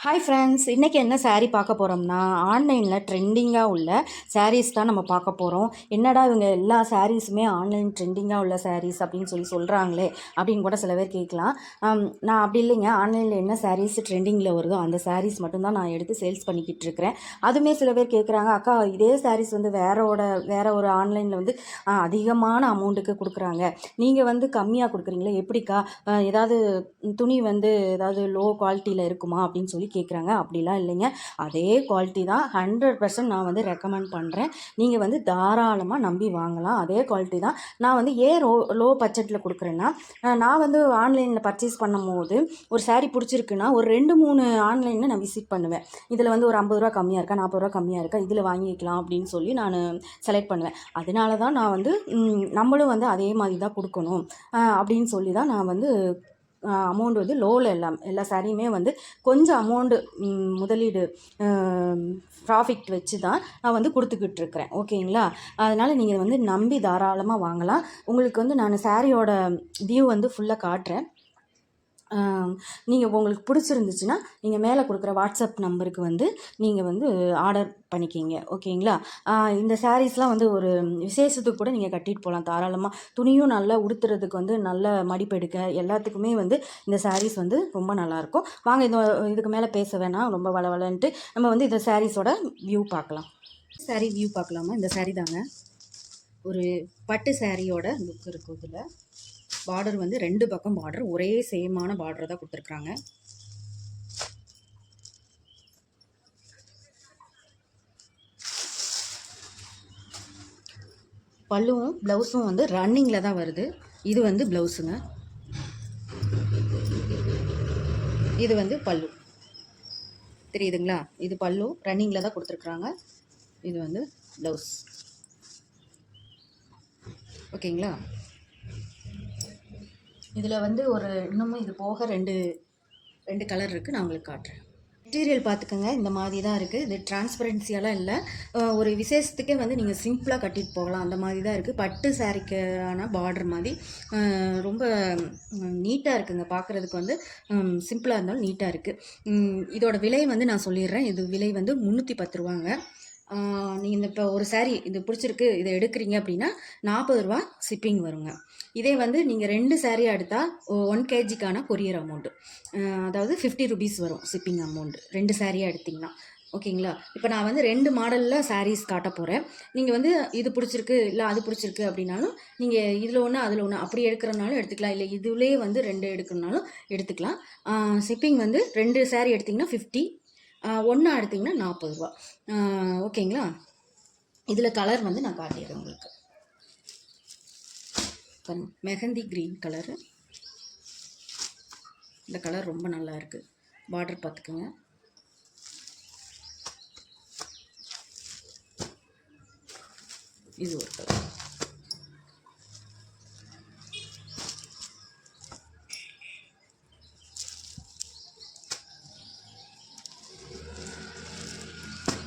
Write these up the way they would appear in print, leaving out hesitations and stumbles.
Hi friends, இன்றைக்கி என்ன saree பார்க்க போகிறோம்னா ஆன்லைனில் ட்ரெண்டிங்காக உள்ள sarees தான் நம்ம பார்க்க போகிறோம். என்னடா இவங்க எல்லா சாரீஸுமே ஆன்லைன் ட்ரெண்டிங்காக உள்ள sarees அப்படின்னு சொல்கிறாங்களே அப்படின்னு கூட சில பேர் கேட்கலாம். நான் அப்படி இல்லைங்க. ஆன்லைனில் என்ன sarees ட்ரெண்டிங்கில் வருதோ அந்த sarees மட்டும்தான் நான் எடுத்து சேல்ஸ் பண்ணிக்கிட்டு இருக்கிறேன். அதுவுமே சில பேர் கேட்குறாங்க, அக்கா இதே sarees வந்து வேற ஒரு ஆன்லைனில் வந்து அதிகமான அமௌண்ட்டுக்கு கொடுக்குறாங்க, நீங்கள் வந்து கம்மியாக கொடுக்குறீங்களே எப்படிக்கா, ஏதாவது துணி வந்து ஏதாவது லோ குவாலிட்டியில் இருக்குமா அப்படின்னு சொல்லி கேட்குறாங்க. அப்படிலாம் இல்லைங்க, அதே குவாலிட்டி தான். 100% நான் வந்து ரெக்கமெண்ட் பண்ணுறேன். நீங்கள் வந்து தாராளமாக நம்பி வாங்கலாம். அதே குவாலிட்டி தான். நான் வந்து ஏன் லோ பட்ஜெட்டில் கொடுக்குறேன்னா, நான் வந்து ஆன்லைனில் பர்ச்சேஸ் பண்ணும்போது ஒரு saree பிடிச்சிருக்குன்னா ஒரு 2-3 ஆன்லைனில் நான் விசிட் பண்ணுவேன். இதில் வந்து ஒரு 50 ரூபா கம்மியாக இருக்கா, 40 ரூபா கம்மியாக இருக்கா, இதில் வாங்கிக்கலாம் அப்படின்னு சொல்லி நான் செலக்ட் பண்ணுவேன். அதனால தான் நான் வந்து நம்மளும் வந்து அதே மாதிரி தான் கொடுக்கணும் அப்படின்னு சொல்லி தான் நான் வந்து அமௌண்ட் வந்து லோவில் எல்லா சாரியுமே வந்து கொஞ்சம் அமௌண்ட்டு முதலீடு ப்ராஃபிட் வச்சு தான் நான் வந்து கொடுத்துக்கிட்டு இருக்கிறேன். ஓகேங்களா? அதனால் நீங்கள் வந்து நம்பி தாராளமாக வாங்கலாம். உங்களுக்கு வந்து நான் சாரியோட வியூ வந்து ஃபுல்லாக காட்டுறேன். நீங்கள் உங்களுக்கு பிடிச்சிருந்துச்சுன்னா நீங்கள் மேலே கொடுக்குற வாட்ஸ்அப் நம்பருக்கு வந்து நீங்கள் வந்து ஆர்டர் பண்ணிக்கிங்க. ஓகேங்களா? இந்த சாரீஸ்லாம் வந்து ஒரு விசேஷத்துக்கு கூட நீங்கள் கட்டிட்டு போகலாம் தாராளமாக. துணியும் நல்லா உடுத்துறதுக்கு வந்து நல்ல மடிப்பெடுக்க எல்லாத்துக்குமே வந்து இந்த சாரீஸ் வந்து ரொம்ப நல்லாயிருக்கும். வாங்க இதுக்கு மேலே பேச வேணாம், ரொம்ப வளவலன்ட்டு நம்ம வந்து இந்த சாரீஸோட வியூ பார்க்கலாம். சாரீ வியூ பார்க்கலாமா? இந்த சாரீ தாங்க, ஒரு பட்டு சாரியோட லுக் இருக்கும். இதில் பார்டர் வந்து 2 பக்கம் பார்டர் ஒரே சேமான பார்டர் தான் கொடுத்துருக்குறாங்க. பல்லுவும் ப்ளவுஸும் வந்து ரன்னிங்கில் தான் வருது. இது வந்து ப்ளவுஸுங்க, இது வந்து பல்லு. தெரியுதுங்களா? இது பல்லு ரன்னிங்கில் தான் கொடுத்துருக்குறாங்க. இது வந்து ப்ளவுஸ். ஓகேங்களா? இதில் வந்து ஒரு இன்னமும் இது போக ரெண்டு கலர் இருக்குது. நான் உங்களுக்கு காட்டுறேன். மெட்டீரியல் பார்த்துக்கோங்க, இந்த மாதிரி தான் இருக்குது. இது டிரான்ஸ்பரன்சியெல்லாம் இல்லை. ஒரு விசேஷத்துக்கே வந்து நீங்கள் சிம்பிளாக கட்டிட்டு போகலாம், அந்த மாதிரி தான் இருக்குது. பட்டு சாரிக்கான பார்டர் மாதிரி ரொம்ப நீட்டாக இருக்குங்க. பார்க்குறதுக்கு வந்து சிம்பிளாக இருந்தாலும் நீட்டாக இருக்குது. இதோட விலை வந்து நான் சொல்லிடுறேன். இது விலை வந்து 310 ரூபாங்க. நீங்கள் இப்போ ஒரு சாரீ இது பிடிச்சிருக்கு, இதை எடுக்கிறீங்க அப்படின்னா 40 ரூபா ஷிப்பிங் வருங்க. இதே வந்து நீங்கள் 2 சாரியாக எடுத்தால் 1 kgக்கான கொரியர் அமௌண்ட்டு, அதாவது 50 ருபீஸ் வரும் ஷிப்பிங் அமௌண்ட்டு 2 சாரியாக எடுத்திங்கன்னா. ஓகேங்களா? இப்போ நான் வந்து 2 மாடலில் சாரீஸ் காட்ட போகிறேன். நீங்கள் வந்து இது பிடிச்சிருக்கு இல்லை அது பிடிச்சிருக்கு அப்படின்னாலும் நீங்கள் இதில் ஒன்று அதில் ஒன்று அப்படி எடுக்கிறனாலும் எடுத்துக்கலாம், இல்லை இதுலேயே வந்து 2 எடுக்கணுனாலும் எடுத்துக்கலாம். ஷிப்பிங் வந்து 2 சாரீ எடுத்திங்கன்னா 50, ஒன்றா எடுத்திங்கன்னா 40 ரூபா. ஓகேங்களா? இதில் கலர் வந்து நான் காட்டிடுறேன் உங்களுக்கு. Mehndi green colour. இந்த கலர் ரொம்ப நல்லா இருக்குது. பார்டர் பார்த்துக்குங்க. இது ஒரு கலர்.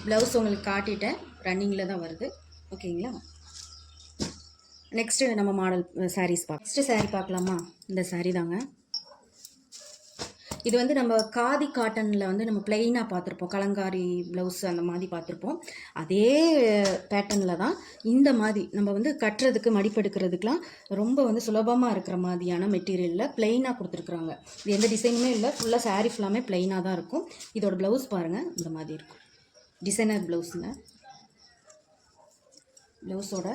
ப்ளவுஸ் உங்களுக்கு காட்டிட்டேன், ரன்னிங்கில் தான் வருது. ஓகேங்களா? நெக்ஸ்ட்டு நம்ம மாடல் சாரீஸ் நெக்ஸ்ட்டு சாரீ பார்க்கலாமா? இந்த சாரீ தாங்க. இது வந்து நம்ம காதி காட்டனில் வந்து நம்ம பிளெயினாக பார்த்துருப்போம், கலங்காரி ப்ளவுஸ் அந்த மாதிரி பார்த்துருப்போம். அதே பேட்டர்னில் தான் இந்த மாதிரி நம்ம வந்து கட்டுறதுக்கு மடிப்பெடுக்கிறதுக்கெலாம் ரொம்ப வந்து சுலபமாக இருக்கிற மாதிரியான மெட்டீரியலில் பிளெயினாக கொடுத்துருக்குறாங்க. இது எந்த டிசைனுமே இல்லை, ஃபுல்லாக சாரீ ஃபுல்லாமே பிளெயினாக தான் இருக்கும். இதோட ப்ளவுஸ் பாருங்கள், இந்த மாதிரி இருக்கும். டிசைனர் ப்ளவுஸுங்க. ப்ளவுஸோட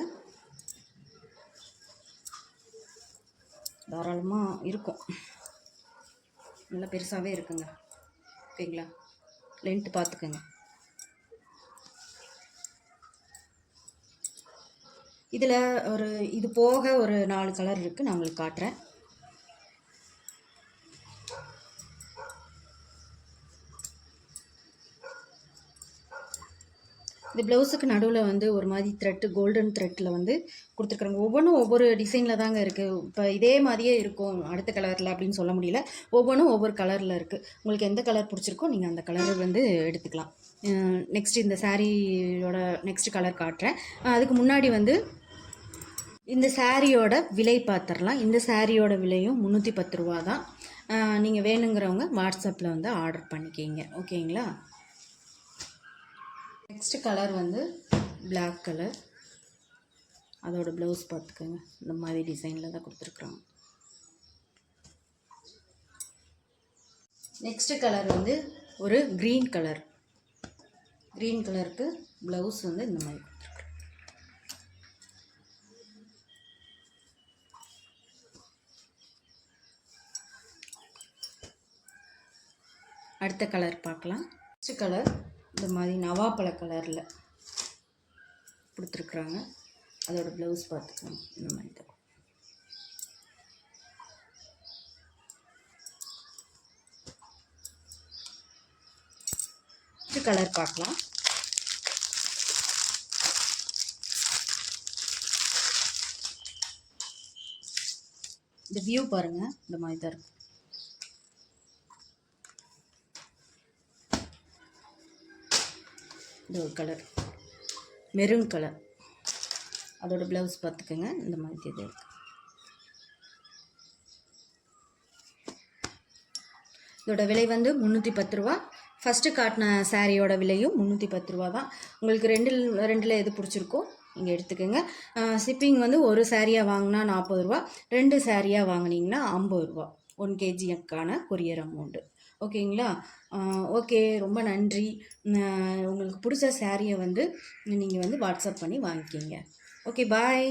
தாராளமாக இருக்கும், நல்லா பெருசாகவே இருக்குங்க. ஓகேங்களா? லென்த்து பார்த்துக்கோங்க. இதில் இது போக ஒரு 4 கலர் இருக்குது, நான் உங்களுக்கு காட்டுறேன். இந்த ப்ளவுஸுக்கு நடுவில் வந்து ஒரு மாதிரி த்ரெட்டு, கோல்டன் த்ரெட்டில் வந்து கொடுத்துருக்குறாங்க. ஒவ்வொன்றும் ஒவ்வொரு டிசைனில் தாங்க இருக்குது. இப்போ இதே மாதிரியே இருக்கும் அடுத்த கலரில் அப்படின்னு சொல்ல முடியல. ஒவ்வொன்றும் ஒவ்வொரு கலரில் இருக்குது. உங்களுக்கு எந்த கலர் பிடிச்சிருக்கோ நீங்கள் அந்த கலரை வந்து எடுத்துக்கலாம். நெக்ஸ்ட் இந்த சாரியோட நெக்ஸ்ட் கலர் காட்டுறேன். அதுக்கு முன்னாடி வந்து இந்த சாரியோட விலை பார்த்துடலாம். இந்த சாரியோட விலையும் 310 ரூபா தான். நீங்கள் வேணுங்கிறவங்க வாட்ஸ்அப்பில் வந்து ஆர்டர் பண்ணிக்கிங்க. ஓகேங்களா? நெக்ஸ்ட்டு கலர் வந்து பிளாக் கலர். அதோட ப்ளவுஸ் பார்த்துக்கோங்க, இந்த மாதிரி டிசைனில் தான் கொடுத்துருக்குறாங்க. நெக்ஸ்ட்டு கலர் வந்து ஒரு க்ரீன் கலர். க்ரீன் கலருக்கு ப்ளவுஸ் வந்து இந்த மாதிரி கொடுத்துருக்குறோம். அடுத்த கலர் பார்க்கலாம். நெக்ஸ்ட் கலர் இந்த மாதிரி நவாப்பழ கலரில் கொடுத்துருக்குறாங்க. அதோட ப்ளவுஸ் பார்த்துக்கோங்க, இந்த மாதிரி தான். கலர் பார்க்கலாம். இந்த வியூ பாருங்க, இந்த மாதிரி தான் இருக்கு. இந்த ஒரு கலர் மெரூன் கலர். அதோட ப்ளவுஸ் பார்த்துக்கோங்க, இந்த மாதிரி இது இருக்கு. இதோட விலை வந்து 310 ரூபா. ஃபஸ்ட்டு காட்டின சாரியோட விலையும் 310 ரூபா தான். உங்களுக்கு ரெண்டில் எது பிடிச்சிருக்கோ நீங்கள் எடுத்துக்கோங்க. ஷிப்பிங் வந்து ஒரு சாரியாக வாங்கினா 40 ரூபா, 2 சாரியாக வாங்கினீங்கன்னா 50 ரூபா. 1 kgக்கான கொரியர் அமௌண்ட்டு. ஓகேங்களா? ஓகே, ரொம்ப நன்றி. உங்களுக்கு பிடிச்ச சாரியை வந்து நீங்கள் வந்து வாட்ஸ்அப் பண்ணி வாங்கிக்கிங்க. ஓகே, பாய்.